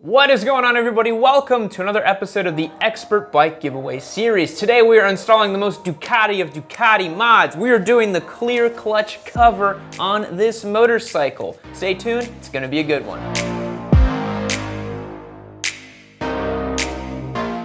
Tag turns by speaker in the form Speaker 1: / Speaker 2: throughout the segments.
Speaker 1: What is going on, everybody? Welcome to another episode of the Expert Bike Giveaway series. Today we are installing the most Ducati of Ducati mods. We are doing the clear clutch cover on this motorcycle. Stay tuned, it's gonna be a good one.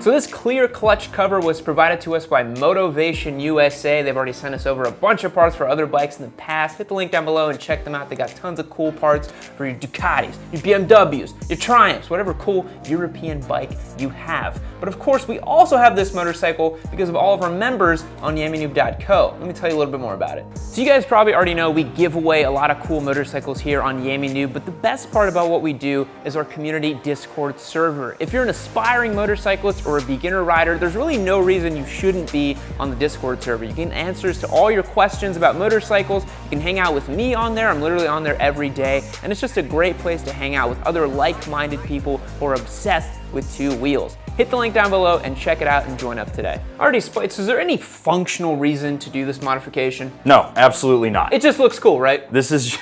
Speaker 1: So this clear clutch cover was provided to us by Motivation USA. They've already sent us over a bunch of parts for other bikes in the past. Hit the link down below and check them out. They got tons of cool parts for your Ducatis, your BMWs, your Triumphs, whatever cool European bike you have. But of course, we also have this motorcycle because of all of our members on YammieNoob.co. Let me tell you a little bit more about it. So you guys probably already know we give away a lot of cool motorcycles here on Yammie Noob, but the best part about what we do is our community Discord server. If you're an aspiring motorcyclist or a beginner rider, there's really no reason you shouldn't be on the Discord server. You get answers to all your questions about motorcycles. You can hang out with me on there. I'm literally on there every day, and it's just a great place to hang out with other like-minded people who are obsessed with two wheels. Hit the link down below and check it out and join up today. Alrighty, Spites, is there any functional reason to do this modification?
Speaker 2: No, absolutely not.
Speaker 1: It just looks cool, right?
Speaker 2: This is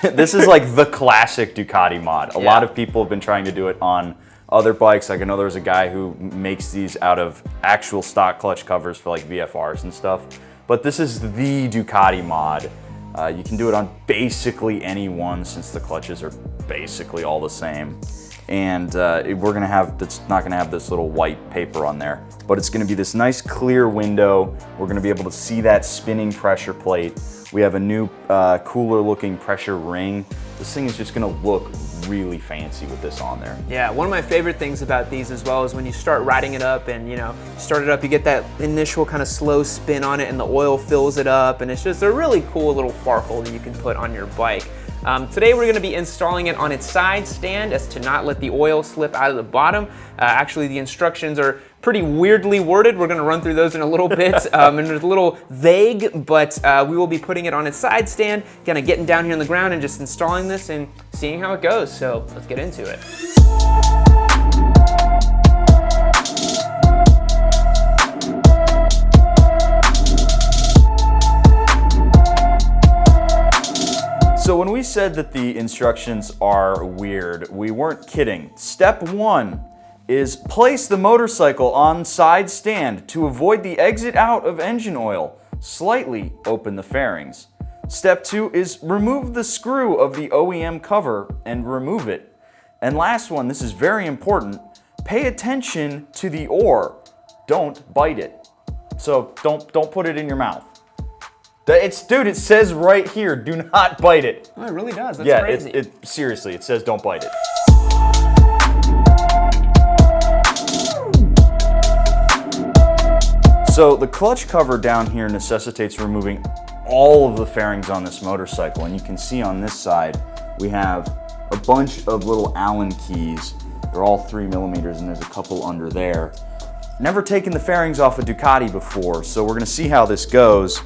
Speaker 2: like the classic Ducati mod. A lot of people have been trying to do it on other bikes. Like I know there's a guy who makes these out of actual stock clutch covers for like VFRs and stuff. But this is the Ducati mod. You can do it on basically any one since the clutches are basically all the same. And it's not gonna have this little white paper on there, but it's gonna be this nice clear window. We're gonna be able to see that spinning pressure plate. We have a new cooler looking pressure ring. This thing is just gonna look really fancy with this on there.
Speaker 1: Yeah, one of my favorite things about these as well is when you start riding it up and you start it up, you get that initial kind of slow spin on it and the oil fills it up, and it's just a really cool little farkle that you can put on your bike. Today we're going to be installing it on its side stand as to not let the oil slip out of the bottom. Actually, the instructions are pretty weirdly worded. We're going to run through those in a little bit, and it's a little vague, but we will be putting it on its side stand, kind of getting down here on the ground and just installing this and seeing how it goes. So let's get into it.
Speaker 2: So when we said that the instructions are weird, we weren't kidding. Step 1 is place the motorcycle on side stand to avoid the exit out of engine oil. Slightly open the fairings. Step 2 is remove the screw of the OEM cover and remove it. And last one, this is very important, pay attention to the oar. Don't bite it. So don't put it in your mouth. Dude, it says right here, do not bite it.
Speaker 1: Oh, it really does. That's crazy.
Speaker 2: Seriously, it says don't bite it. So the clutch cover down here necessitates removing all of the fairings on this motorcycle. And you can see on this side, we have a bunch of little Allen keys. They're all 3mm and there's a couple under there. Never taken the fairings off a Ducati before, so we're gonna see how this goes.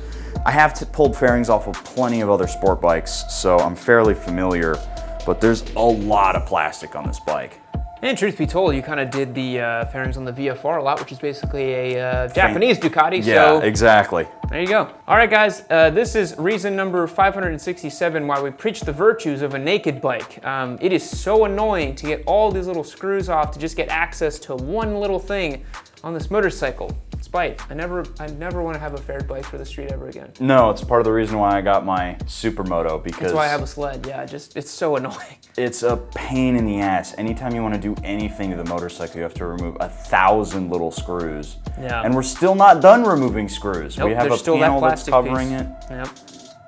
Speaker 2: I have pulled fairings off of plenty of other sport bikes, so I'm fairly familiar, but there's a lot of plastic on this bike.
Speaker 1: And truth be told, you kind of did the fairings on the VFR a lot, which is basically a Japanese Ducati.
Speaker 2: Yeah,
Speaker 1: so
Speaker 2: exactly.
Speaker 1: There you go. All right, guys, this is reason number 567 why we preach the virtues of a naked bike. It is so annoying to get all these little screws off to just get access to one little thing on this motorcycle. Spite. I never want to have a fair bike for the street ever again.
Speaker 2: No, it's part of the reason why I got my Supermoto, because
Speaker 1: that's why I have a sled. Yeah, it's so annoying.
Speaker 2: It's a pain in the ass. Anytime you want to do anything to the motorcycle, you have to remove 1,000 little screws. Yeah. And we're still not done removing screws.
Speaker 1: Nope,
Speaker 2: we have a panel that's covering it.
Speaker 1: Yep.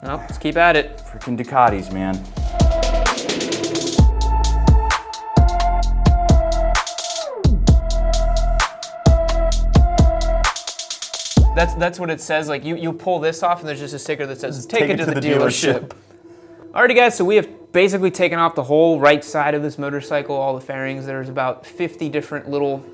Speaker 1: Nope, let's keep at it.
Speaker 2: Freaking Ducatis, man.
Speaker 1: That's what it says. Like you pull this off and there's just a sticker that says take it to the dealership. Alrighty, guys, so we have basically taken off the whole right side of this motorcycle, all the fairings. There's about 50 different little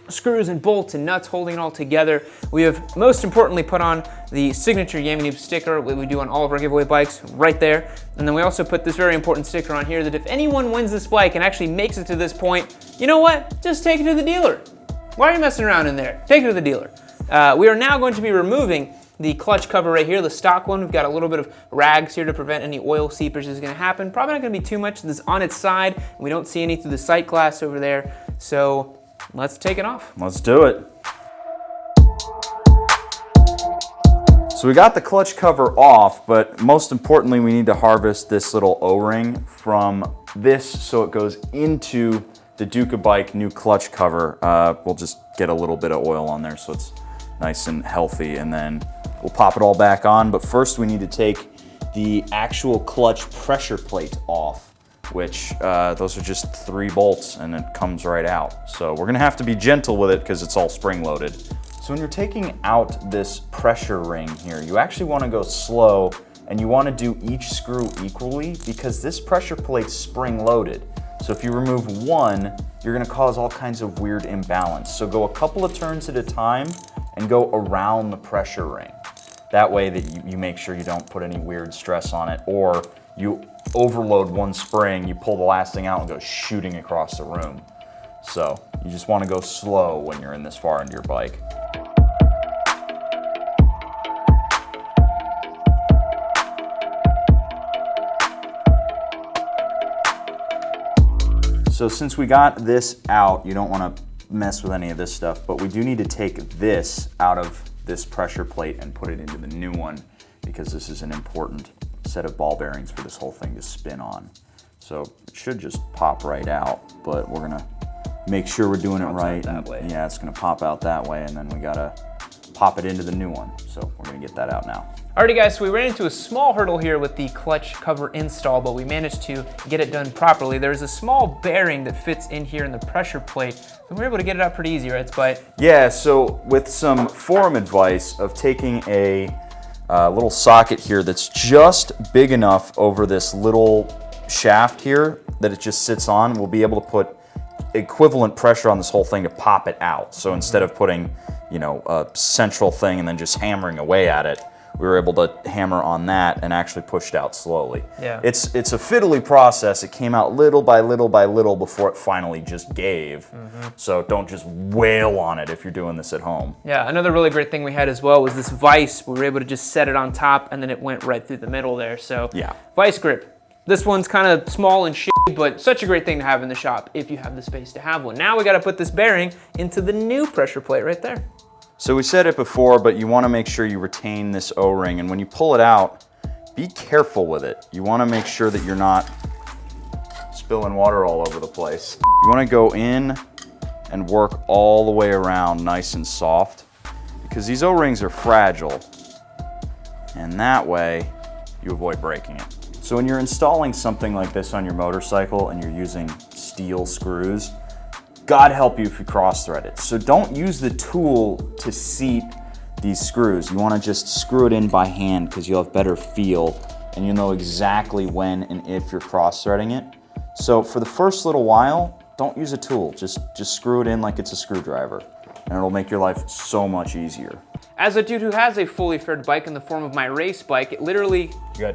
Speaker 1: screws and bolts and nuts holding it all together. We have most importantly put on the signature Yammie Noob sticker that we do on all of our giveaway bikes right there. And then we also put this very important sticker on here that if anyone wins this bike and actually makes it to this point, you know what? Just take it to the dealer. Why are you messing around in there? Take it to the dealer. We are now going to be removing The clutch cover right here, the stock one, we've got a little bit of rags here to prevent any oil seepage is gonna happen. Probably not gonna be too much. This is on its side. We don't see any through the sight glass over there. So let's take it off.
Speaker 2: Let's do it. So we got the clutch cover off, but most importantly, we need to harvest this little O-ring from this so it goes into the Duca bike new clutch cover. We'll just get a little bit of oil on there so it's nice and healthy, and then we'll pop it all back on. But first we need to take the actual clutch pressure plate off, which those are just 3 bolts and it comes right out. So we're gonna have to be gentle with it because it's all spring loaded. So when you're taking out this pressure ring here, you actually want to go slow and you want to do each screw equally because this pressure plate's spring loaded. So if you remove one, you're going to cause all kinds of weird imbalance. So go a couple of turns at a time and go around the pressure ring. That way that you make sure you don't put any weird stress on it, or you overload one spring, you pull the last thing out and go shooting across the room. So you just want to go slow when you're in this far into your bike. So since we got this out, you don't want to mess with any of this stuff, but we do need to take this out of this pressure plate and put it into the new one because this is an important set of ball bearings for this whole thing to spin on. So it should just pop right out, but we're gonna make sure we're doing it right.
Speaker 1: That way.
Speaker 2: Yeah, it's gonna pop out that way, and then we gotta pop it into the new one. So we're gonna get that out now.
Speaker 1: Alrighty guys, so we ran into a small hurdle here with the clutch cover install, but we managed to get it done properly. There's a small bearing that fits in here in the pressure plate, so we were able to get it out pretty easy, right, Spite?
Speaker 2: Yeah, so with some forum advice of taking a little socket here that's just big enough over this little shaft here that it just sits on, we'll be able to put equivalent pressure on this whole thing to pop it out. So instead of putting, you know, a central thing and then just hammering away at it, we were able to hammer on that and actually push it out slowly.
Speaker 1: Yeah.
Speaker 2: It's a fiddly process. It came out little by little by little before it finally just gave. So don't just wail on it if you're doing this at home.
Speaker 1: Yeah, another really great thing we had as well was this vise. We were able to just set it on top and then it went right through the middle there. So
Speaker 2: yeah,
Speaker 1: vice grip. This one's kind of small and shitty, but such a great thing to have in the shop if you have the space to have one. Now we got to put this bearing into the new pressure plate right there.
Speaker 2: So we said it before, but you want to make sure you retain this O-ring, and when you pull it out, be careful with it. You want to make sure that you're not spilling water all over the place. You want to go in and work all the way around nice and soft, because these O-rings are fragile, and that way you avoid breaking it. So when you're installing something like this on your motorcycle and you're using steel screws, God help you if you cross thread it. So don't use the tool to seat these screws. You want to just screw it in by hand because you'll have better feel and you'll know exactly when and if you're cross threading it. So for the first little while, don't use a tool. Just screw it in like it's a screwdriver and it'll make your life so much easier.
Speaker 1: As a dude who has a fully faired bike in the form of my race bike, it literally
Speaker 2: You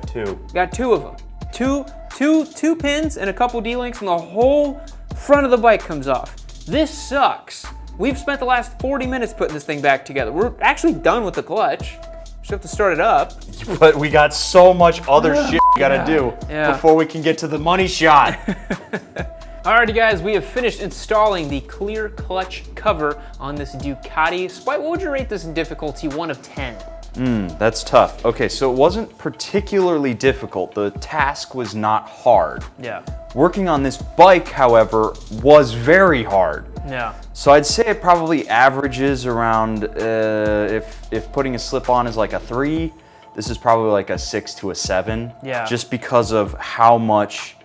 Speaker 2: got two
Speaker 1: of them. Two pins and a couple D-links and the whole front of the bike comes off. This sucks. We've spent the last 40 minutes putting this thing back together. We're actually done with the clutch. Just have to start it up.
Speaker 2: But we got so much other shit we gotta do before we can get to the money shot.
Speaker 1: Alrighty guys, we have finished installing the clear clutch cover on this Ducati. Spite, what would you rate this in difficulty 1 of 10?
Speaker 2: That's tough. Okay, so it wasn't particularly difficult. The task was not hard.
Speaker 1: Yeah.
Speaker 2: Working on this bike, however, was very hard.
Speaker 1: Yeah.
Speaker 2: So I'd say it probably averages around, if putting a slip on is like a 3, this is probably like a 6 to a 7.
Speaker 1: Yeah.
Speaker 2: Just because of how much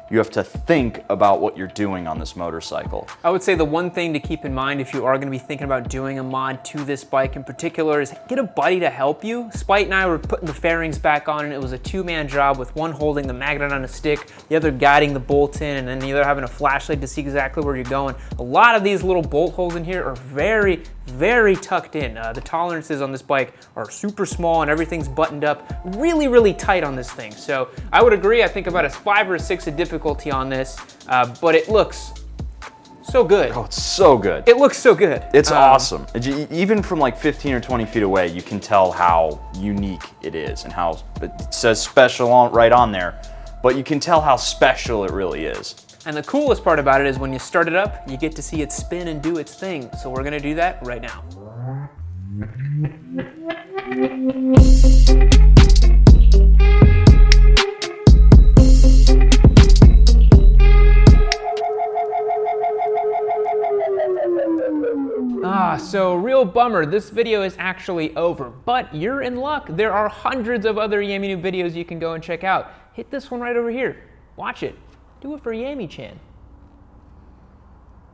Speaker 2: you have to think about what you're doing on this motorcycle.
Speaker 1: I would say the one thing to keep in mind if you are going to be thinking about doing a mod to this bike in particular is get a buddy to help you. Spite and I were putting the fairings back on and it was a 2-man job with one holding the magnet on a stick, the other guiding the bolts in, and then the other having a flashlight to see exactly where you're going. A lot of these little bolt holes in here are very, very tucked in. The tolerances on this bike are super small and everything's buttoned up really, really tight on this thing. So I would agree, I think about a 5 or a 6 of difficulty on this, but it looks So good.
Speaker 2: Oh, it's so good.
Speaker 1: It looks so good.
Speaker 2: It's awesome. Even from like 15 or 20 feet away, you can tell how unique it is and how it says special right on there, but you can tell how special it really is.
Speaker 1: And the coolest part about it is when you start it up, you get to see it spin and do its thing. So we're gonna do that right now. So real bummer, this video is actually over, but you're in luck. There are hundreds of other Yammie Noob videos you can go and check out. Hit this one right over here. Watch it. Do it for Yammie-chan.